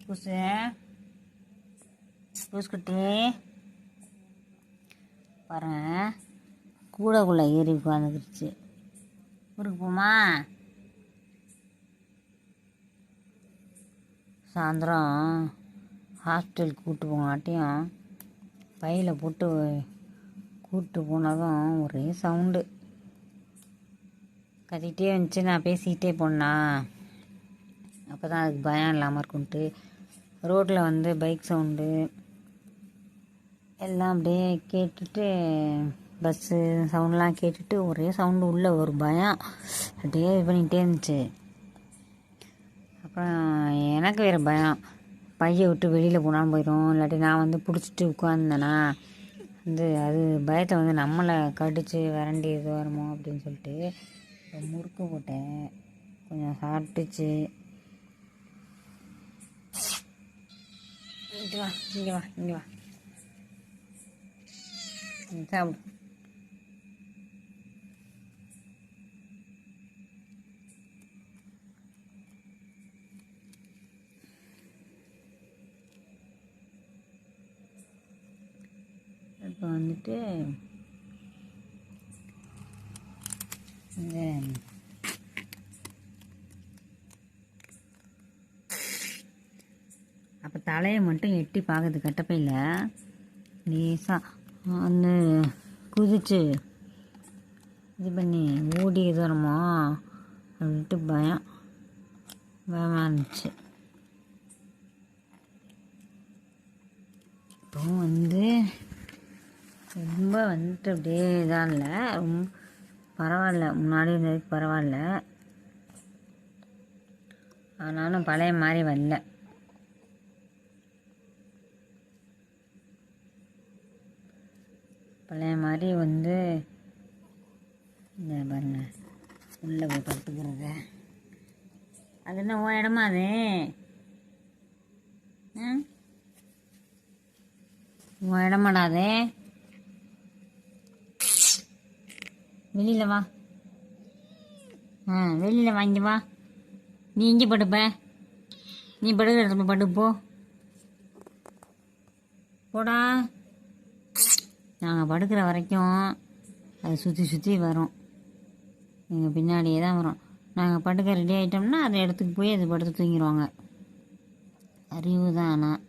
பூசு பூசுக்குட்டி பாருங்க, கூடக்குள்ளே ஏறி உட்காந்துக்கிடுச்சு. ஊருக்கு போமா? சாயந்தரம் ஹாஸ்பிட்டல் கூப்பிட்டு போனாட்டியும் பையில் போட்டு கூப்பிட்டு போனதும் ஒரே சவுண்டு கத்திக்கிட்டே வந்துச்சு. நான் பேசிக்கிட்டே போனா அப்போ தான் அதுக்கு பயம் இல்லாமல் இருக்குன்ட்டு ரோட்டில் வந்து பைக் சவுண்டு எல்லாம் அப்படியே கேட்டுட்டு, பஸ்ஸு சவுண்டெலாம் கேட்டுட்டு ஒரே சவுண்டு உள்ள ஒரு பயம் அப்படியே இது பண்ணிகிட்டே இருந்துச்சு. அப்புறம் எனக்கு வேறு பயம், பையை விட்டு வெளியில் போனாலும் போயிடும், இல்லாட்டி நான் வந்து பிடிச்சிட்டு உட்காந்தேனா வந்து அது பயத்தை வந்து நம்மளை கடிச்சு விரண்டி இது வருமோ அப்படின்னு சொல்லிட்டு முறுக்கு போட்டேன். கொஞ்சம் சாப்பிட்டுச்சு. இங்கே வா இங்கே வா இங்கே வா சாப்பிடு. இப்போ வந்துட்டு இந்த அப்போ தலையை மட்டும் எட்டி பார்க்குது கட்டப்பையில் லேசாக வந்து குதிச்சு இது பண்ணி ஓடி இது வருமோ அப்படின்ட்டு பயமாக இருந்துச்சு. இப்போ வந்து ரொம்ப வந்துட்டு அப்படியே இதாக இல்லை, ரொம்ப பரவாயில்ல, முன்னாடி இருந்ததுக்கு பரவாயில்ல. ஆனாலும் பழைய மாதிரி வரல. பழைய மாதிரி வந்து இந்த பாருங்க உள்ளே போய் படுத்துக்கிறது. அது என்ன ஓ இடமா அது? உன் இடமாடாது, வெளியில் வா. வெளியில் வாங்கி வா. நீ இங்கே படுப்ப, நீ படுக்கிற இடத்துல படுப்போ போடா. நாங்கள் படுக்கிற வரைக்கும் அது சுற்றி சுற்றி வரும், எங்கள் பின்னாடியே தான் வரும். நாங்கள் படுக்க ரெடி ஆகிட்டோம்னா அது இடத்துக்கு போய் அது படுத்து தூங்கிடுவாங்க. அறிவு தான் ஆனால்